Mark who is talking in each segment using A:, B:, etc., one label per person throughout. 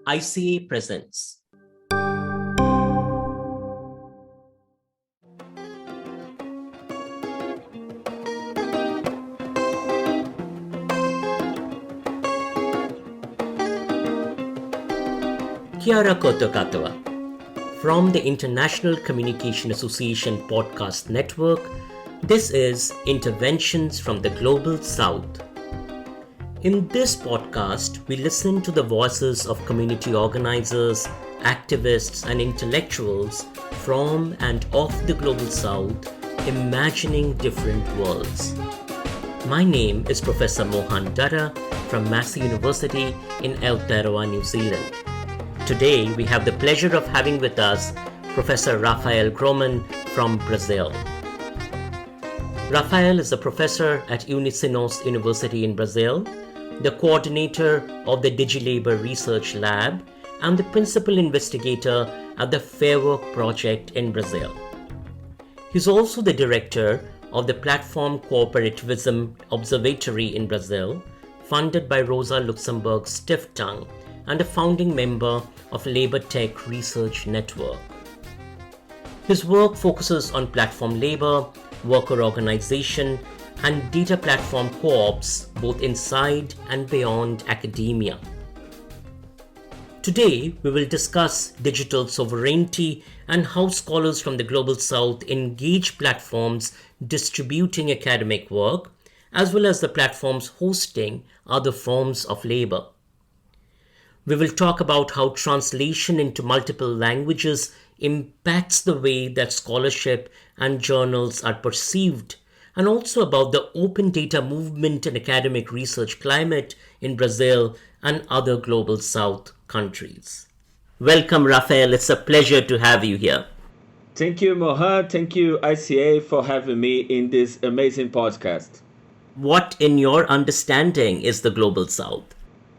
A: ICA presents. Kiara Kotokatawa. From the International Communication Association Podcast Network, this is Interventions from the Global South. In this podcast, we listen to the voices of community organizers, activists, and intellectuals from and of the Global South, imagining different worlds. My name is Professor Mohan Dutta from Massey University in Aotearoa, New Zealand. Today, we have the pleasure of having with us Professor Rafael Grohmann from Brazil. Rafael is a professor at Unicinos University in Brazil, the coordinator of the DigiLabor Research Lab, and the principal investigator at the Fair Work Project in Brazil. He's also the director of the Platform Cooperativism Observatory in Brazil, funded by Rosa Luxemburg Stiftung, and a founding member of Labor Tech Research Network. His work focuses on platform labor, worker organization, and data platform co-ops both inside and beyond academia. Today, we will discuss digital sovereignty and how scholars from the Global South engage platforms distributing academic work, as well as the platforms hosting other forms of labor. We will talk about how translation into multiple languages impacts the way that scholarship and journals are perceived, and also about the open data movement and academic research climate in Brazil and other Global South countries. Welcome, Rafael. It's a pleasure to have you here.
B: Thank you, Mohan. Thank you, ICA, for having me in this amazing podcast.
A: What, in your understanding, is the Global South?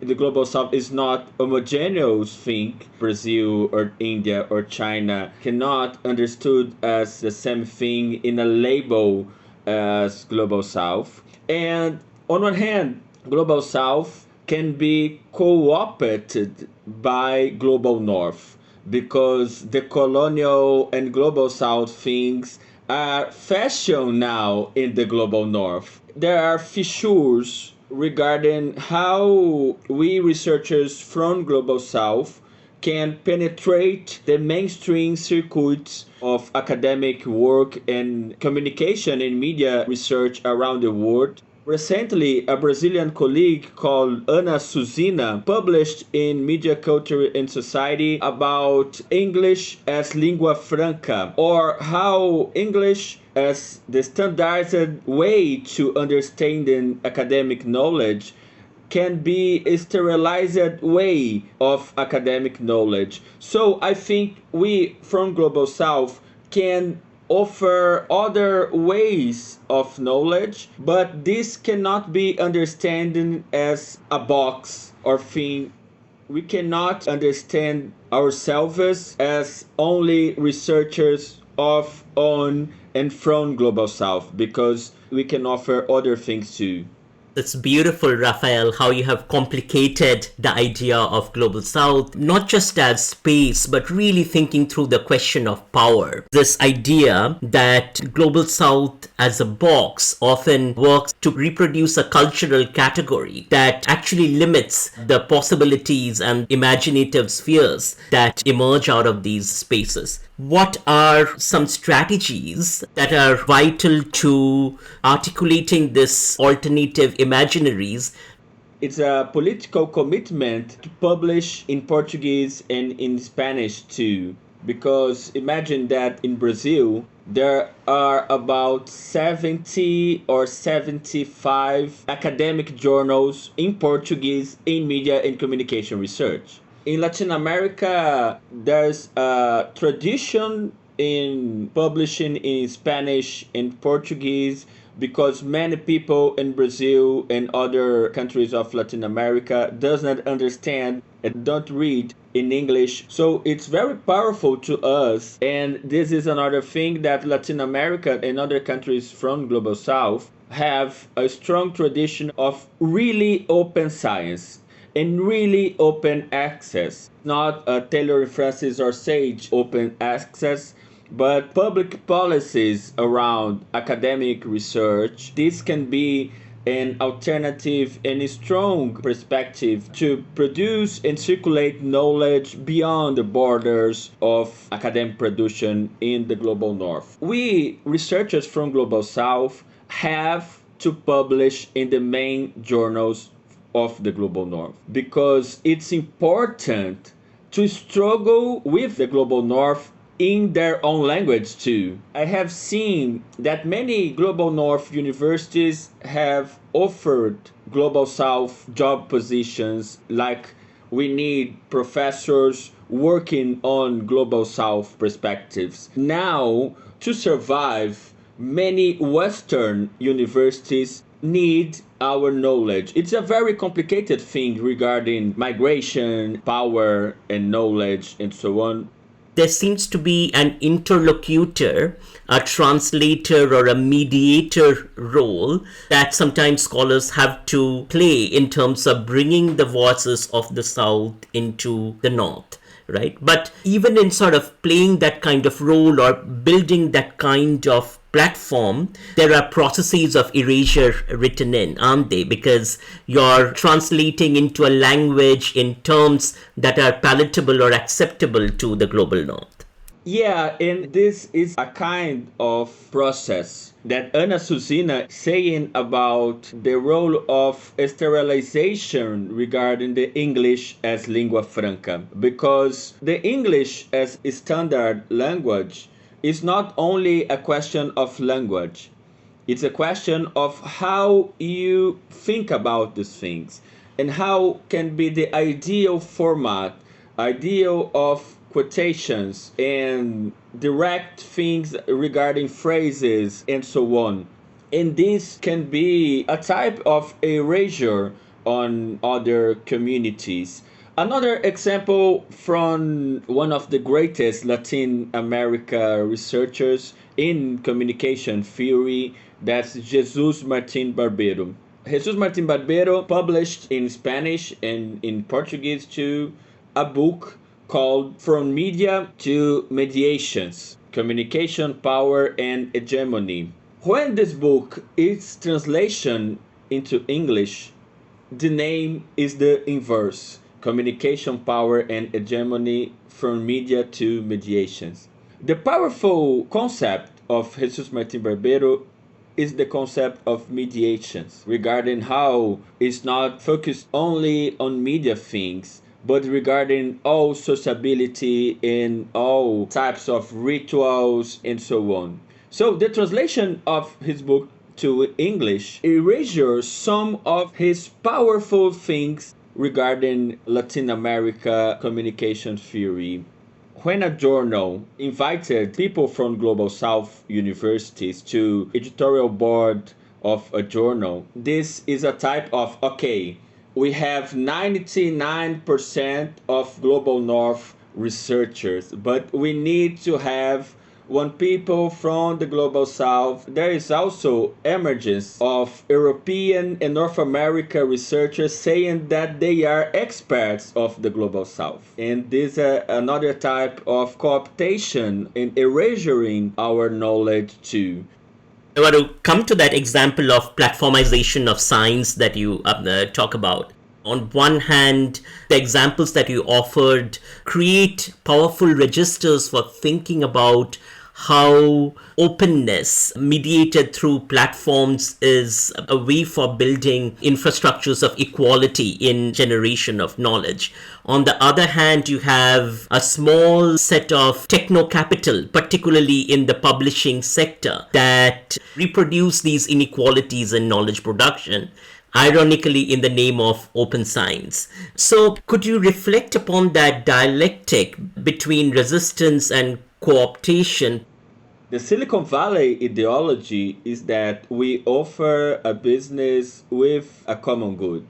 B: The Global South is not a homogeneous thing. Brazil or India or China cannot understood as the same thing in a label as Global South. And on one hand, Global South can be co-opted by Global North because the colonial and Global South things are fashion now in the Global North. There are fissures regarding how we researchers from Global South can penetrate the mainstream circuits of academic work and communication and media research around the world. Recently, a Brazilian colleague called Ana Suzina published in Media, Culture and Society about English as lingua franca, or how English as the standardized way to understanding academic knowledge can be a sterilized way of academic knowledge. So I think we from Global South can offer other ways of knowledge, but this cannot be understood as a box or thing. We cannot understand ourselves as only researchers of, on, and from Global South, because we can offer other things too.
A: It's beautiful, Rafael, how you have complicated the idea of Global South, not just as space, but really thinking through the question of power. This idea that Global South as a box often works to reproduce a cultural category that actually limits the possibilities and imaginative spheres that emerge out of these spaces. What are some strategies that are vital to articulating this alternative imaginaries?
B: It's a political commitment to publish in Portuguese and in Spanish too. Because imagine that in Brazil, there are about 70 or 75 academic journals in Portuguese in media and communication research. In Latin America, there's a tradition in publishing in Spanish and Portuguese because many people in Brazil and other countries of Latin America does not understand and don't read in English. So it's very powerful to us. And this is another thing that Latin America and other countries from Global South have a strong tradition of really open science. and really open access. Not Taylor Francis or Sage open access, but public policies around academic research. This can be an alternative and a strong perspective to produce and circulate knowledge beyond the borders of academic production in the global north. We, researchers from Global South, have to publish in the main journals of the global north because it's important to struggle with the global north in their own language too. I have seen that many global north universities have offered global south job positions, like we need professors working on global south perspectives. Now, to survive, many western universities need our knowledge. It's a very complicated thing regarding migration, power, and knowledge, and so on.
A: There seems to be an interlocutor, a translator, or a mediator role that sometimes scholars have to play in terms of bringing the voices of the South into the North. Right? But even in sort of playing that kind of role or building that kind of platform, there are processes of erasure written in, aren't they? Because you're translating into a language in terms that are palatable or acceptable to the global North.
B: Yeah, and this is a kind of process that Ana Susina saying about the role of sterilization regarding the English as lingua franca. Because the English as a standard language is not only a question of language, it's a question of how you think about these things and how can be the ideal format, ideal of quotations and direct things regarding phrases and so on. And this can be a type of erasure on other communities. Another example from one of the greatest Latin America researchers in communication theory, that's Jesus Martin Barbero. Jesus Martin Barbero published in Spanish and in Portuguese too a book called From Media to Mediations, Communication, Power, and Hegemony. When this book is translation into English, the name is the inverse, Communication, Power, and Hegemony from Media to Mediations. The powerful concept of Jesus Martin Barbero is the concept of mediations, regarding how it's not focused only on media things, but regarding all sociability and all types of rituals and so on. So the translation of his book to English erases some of his powerful things regarding Latin America communication theory. When a journal invited people from Global South universities to editorial board of a journal, this is a type of, okay, we have 99% of Global North researchers, but we need to have one people from the Global South. There is also emergence of European and North America researchers saying that they are experts of the Global South. And this is another type of cooptation and erasing our knowledge too.
A: I want to come to that example of platformization of science that you talk about. On one hand, the examples that you offered create powerful registers for thinking about how openness mediated through platforms is a way for building infrastructures of equality in generation of knowledge. On the other hand, you have a small set of techno capital, particularly in the publishing sector, that reproduce these inequalities in knowledge production, ironically in the name of open science. So could you reflect upon that dialectic between resistance and cooptation?
B: The Silicon Valley ideology is that we offer a business with a common good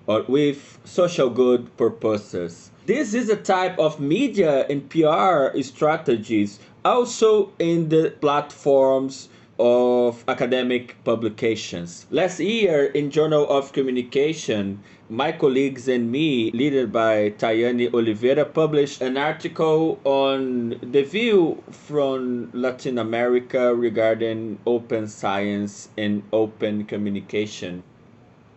B: or with social good purposes. This is a type of media and PR strategies also in the platforms of academic publications. Last year in Journal of Communication, my colleagues and me, led by Tayane Oliveira, published an article on the view from Latin America regarding open science and open communication.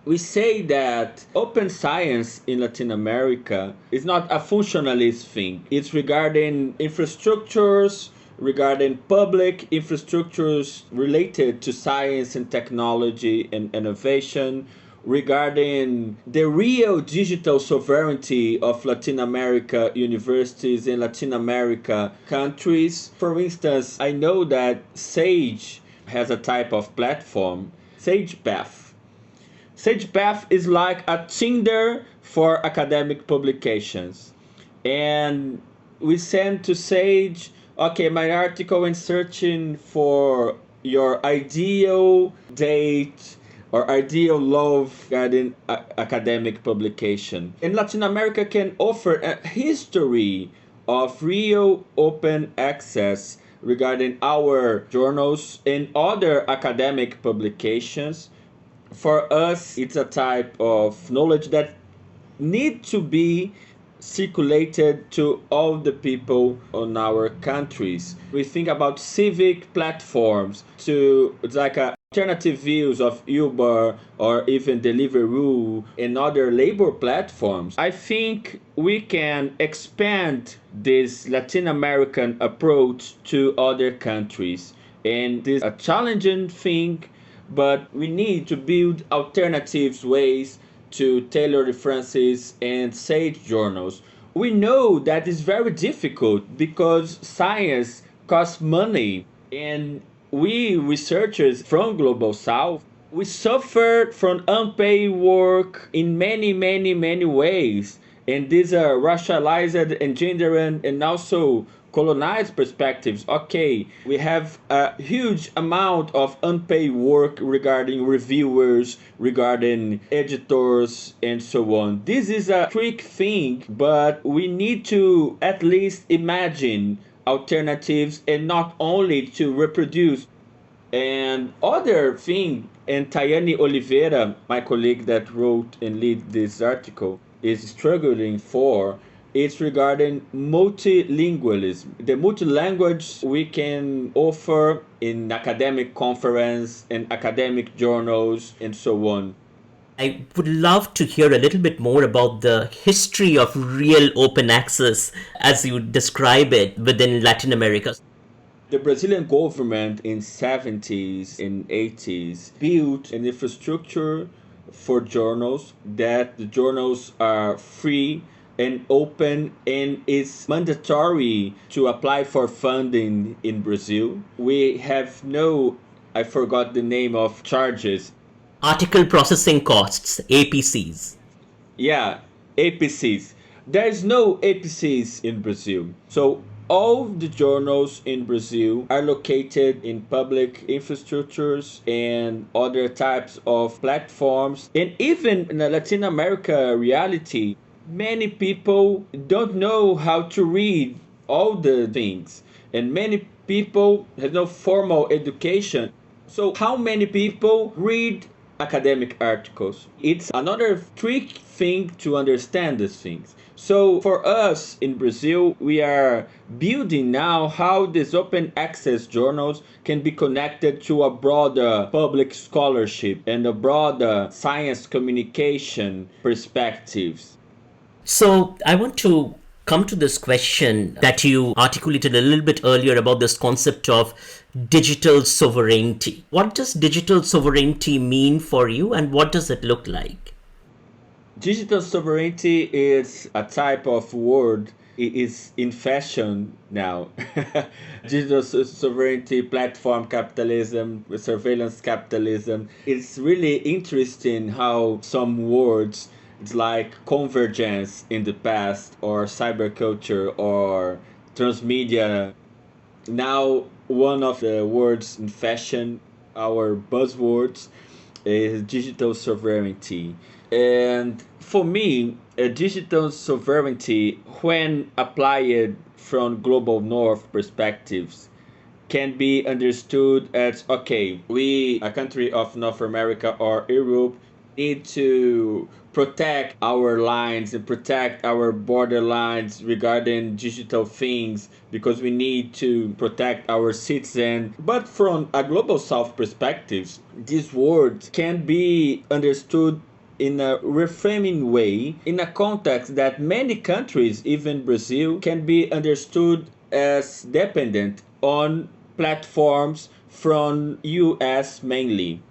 B: We say that open science in Latin America is not a functionalist thing. It's regarding infrastructures, regarding public infrastructures related to science and technology and innovation, regarding the real digital sovereignty of Latin America universities and Latin America countries. For instance, I know that SAGE has a type of platform, SagePath. SagePath is like a Tinder for academic publications. And we send to Sage, okay, my article in searching for your ideal date or ideal love regarding academic publication. And Latin America can offer a history of real open access regarding our journals and other academic publications. For us, it's a type of knowledge that need to be circulated to all the people on our countries. We think about civic platforms to like alternative views of Uber or even Deliveroo and other labor platforms. I think we can expand this Latin American approach to other countries. And this is a challenging thing, but we need to build alternatives ways to tailor references and sage journals. We know that is very difficult because science costs money, and we researchers from Global South, we suffer from unpaid work in many ways, and these are racialized and gendered and also colonized perspectives. Okay, we have a huge amount of unpaid work regarding reviewers, regarding editors, and so on. This is a trick thing, but we need to at least imagine alternatives and not only to reproduce. And other thing, and Tayane Oliveira, my colleague that wrote and lead this article, is struggling for, it's regarding multilingualism. The multilanguage we can offer in academic conference and academic journals and so on.
A: I would love to hear a little bit more about the history of real open access as you describe it within Latin America.
B: The Brazilian government in 70s and 80s built an infrastructure for journals that the journals are free and open, and it's mandatory to apply for funding in Brazil. We have no, I forgot the name of charges.
A: Article processing costs, APCs.
B: Yeah, APCs. There's no APCs in Brazil. So all the journals in Brazil are located in public infrastructures and other types of platforms. And even in the Latin America reality, many people don't know how to read all the things, and many people have no formal education. So how many people read academic articles? It's another trick thing to understand these things. So for us in Brazil, we are building now how these open access journals can be connected to a broader public scholarship and a broader science communication perspectives.
A: So I want to come to this question that you articulated a little bit earlier about this concept of digital sovereignty. What does digital sovereignty mean for you, and what does it look like?
B: Digital sovereignty is a type of word. It is in fashion now. Digital sovereignty, platform capitalism, surveillance capitalism. It's really interesting how some words, it's like convergence in the past, or cyberculture, or transmedia. Now, one of the words in fashion, our buzzwords, is digital sovereignty. And for me, a digital sovereignty, when applied from global north perspectives, can be understood as, okay, we, a country of North America or Europe, need to protect our lines and protect our border lines regarding digital things because we need to protect our citizens. But from a global south perspective, these words can be understood in a reframing way in a context that many countries, even Brazil, can be understood as dependent on platforms from US mainly.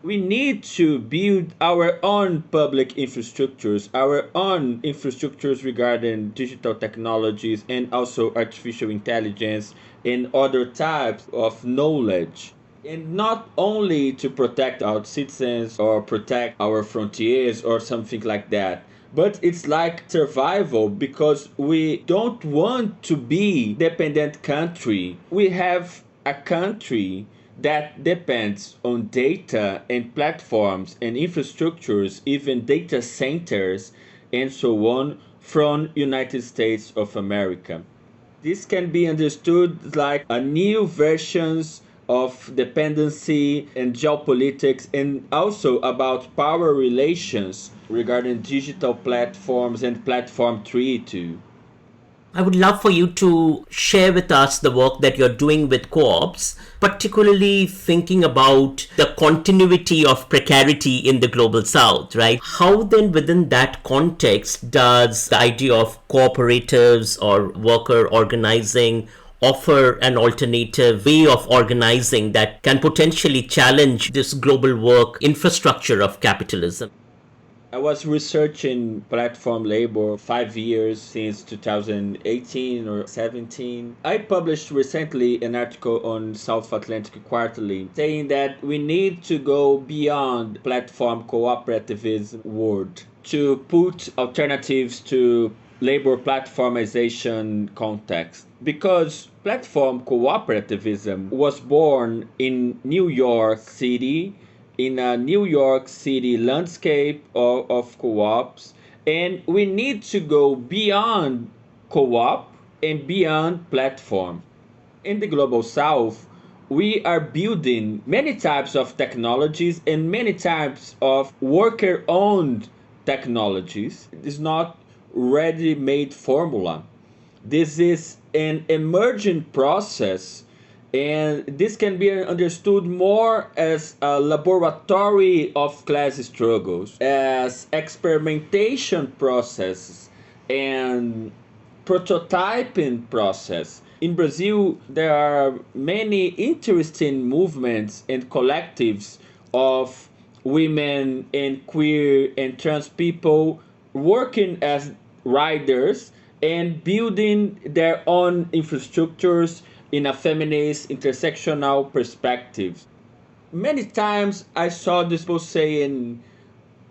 B: We need to build our own public infrastructures, our own infrastructures regarding digital technologies and also artificial intelligence and other types of knowledge. And not only to protect our citizens or protect our frontiers or something like that, but it's like survival because we don't want to be dependent country. We have a country that depends on data and platforms and infrastructures, even data centers and so on from United States of America. This can be understood like a new versions of dependency and geopolitics and also about power relations regarding digital platforms and platform treaty.
A: I would love for you to share with us the work that you're doing with co-ops, particularly thinking about the continuity of precarity in the global south, right? How then within that context does the idea of cooperatives or worker organizing offer an alternative way of organizing that can potentially challenge this global work infrastructure of capitalism?
B: I was researching platform labor 5 years since 2018 or 17. I published recently an article on South Atlantic Quarterly saying that we need to go beyond platform cooperativism world to put alternatives to labor platformization context because platform cooperativism was born in New York City in a New York City landscape of co-ops, and we need to go beyond co-op and beyond platform. In the global south, we are building many types of technologies and many types of worker-owned technologies. It is not ready-made formula. This is an emerging process, and this can be understood more as a laboratory of class struggles, as experimentation processes and prototyping process. In Brazil, there are many interesting movements and collectives of women and queer and trans people working as riders and building their own infrastructures in a feminist intersectional perspective. Many times I saw this people saying,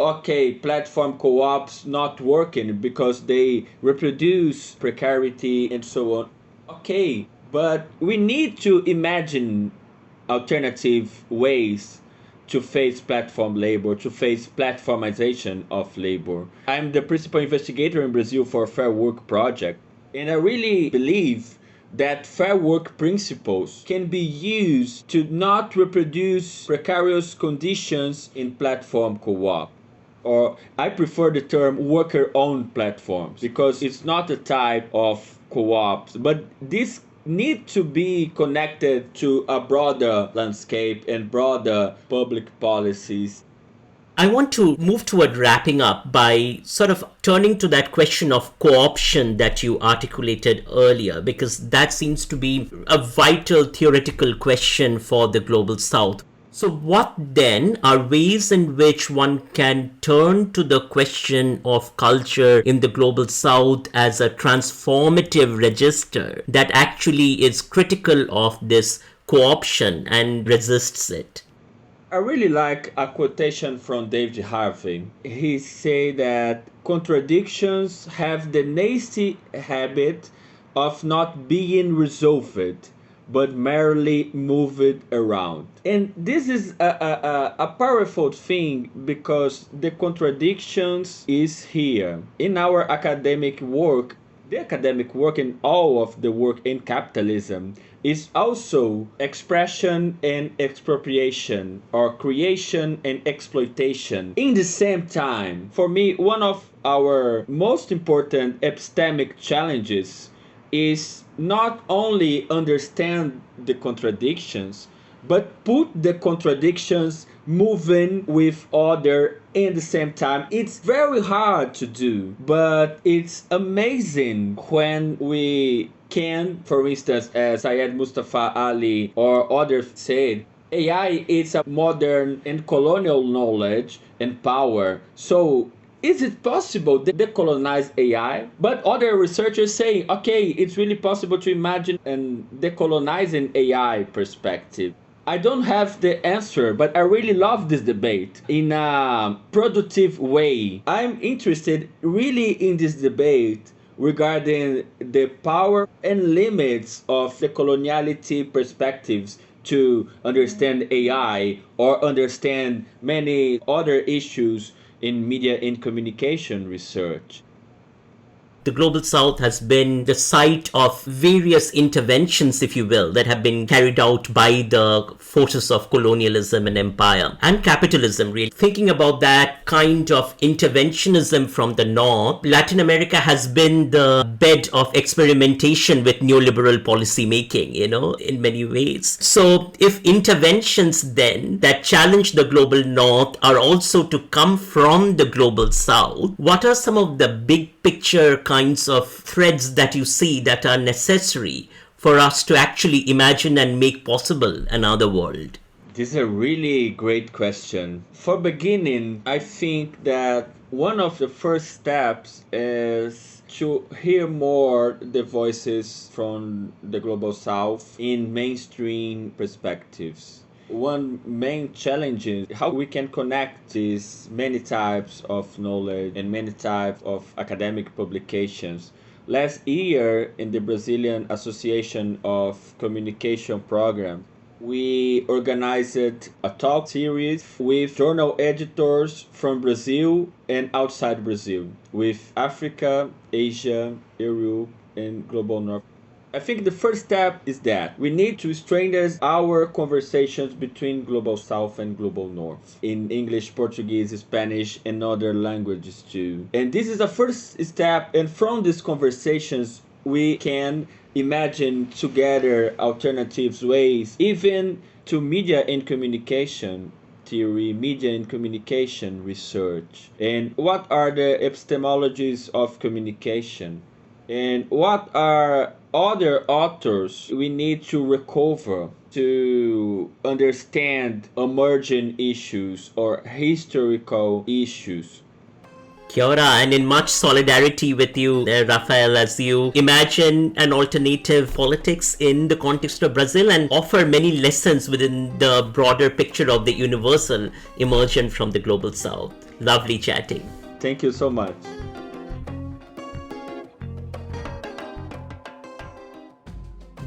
B: okay, platform co-ops not working because they reproduce precarity and so on. Okay, but we need to imagine alternative ways to face platform labor, to face platformization of labor. I'm the principal investigator in Brazil for Fair Work Project, and I really believe that fair work principles can be used to not reproduce precarious conditions in platform co-op. Or I prefer the term worker-owned platforms because it's not a type of co-ops, but this need to be connected to a broader landscape and broader public policies.
A: I want to move toward wrapping up by sort of turning to that question of co-option that you articulated earlier, because that seems to be a vital theoretical question for the global south. So, what then are ways in which one can turn to the question of culture in the global south as a transformative register that actually is critical of this co-option and resists it?
B: I really like a quotation from David Harvey. He said that contradictions have the nasty habit of not being resolved, but merely moved around. And this is a powerful thing because the contradictions is here. In our academic work, The academic work and all of the work in capitalism is also expression and expropriation, or creation and exploitation in the same time. For me, one of our most important epistemic challenges is not only understand the contradictions, but put the contradictions moving with other in the same time. It's very hard to do, but it's amazing when we can, for instance, as Syed Mustafa Ali or others said, AI is a modern and colonial knowledge and power. So is it possible to decolonize AI? But other researchers say, okay, it's really possible to imagine and decolonizing AI perspective. I don't have the answer, but I really love this debate in a productive way. I'm interested really in this debate regarding the power and limits of the coloniality perspectives to understand AI or understand many other issues in media and communication research.
A: The Global South has been the site of various interventions, if you will, that have been carried out by the forces of colonialism and empire and capitalism, really. Thinking about that kind of interventionism from the North, Latin America has been the bed of experimentation with neoliberal policy making, in many ways. So if interventions then that challenge the Global North are also to come from the Global South, what are some of the big picture kinds of threads that you see that are necessary for us to actually imagine and make possible another world?
B: This is a really great question. For beginning, I think that one of the first steps is to hear more the voices from the Global South in mainstream perspectives. One main challenge is how we can connect these many types of knowledge and many types of academic publications. Last year, in the Brazilian Association of Communication Program, we organized a talk series with journal editors from Brazil and outside Brazil, with Africa, Asia, Europe, and Global North. I think the first step is that we need to strengthen our conversations between Global South and Global North in English, Portuguese, Spanish, and other languages too. And this is the first step, and from these conversations, we can imagine together alternative ways, even to media and communication theory, media and communication research. And what are the epistemologies of communication? And what are other authors we need to recover to understand emerging issues or historical issues?
A: Kia ora, and in much solidarity with you, Rafael, as you imagine an alternative politics in the context of Brazil and offer many lessons within the broader picture of the universal emergent from the Global South. Lovely chatting.
B: Thank you so much.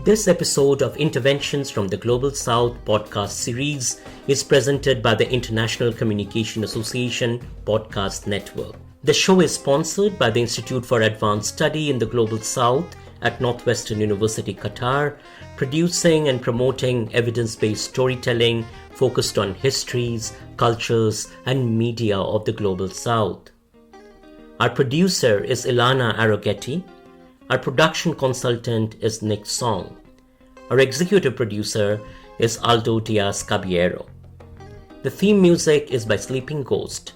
A: This episode of Interventions from the Global South podcast series is presented by the International Communication Association Podcast Network. The show is sponsored by the Institute for Advanced Study in the Global South at Northwestern University, Qatar, producing and promoting evidence-based storytelling focused on histories, cultures, and media of the Global South. Our producer is Ilana Arrogetti. Our production consultant is Nick Song. Our executive producer is Aldo Diaz Caballero. The theme music is by Sleeping Ghost.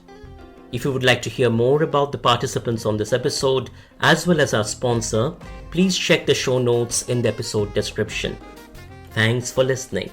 A: If you would like to hear more about the participants on this episode, as well as our sponsor, please check the show notes in the episode description. Thanks for listening.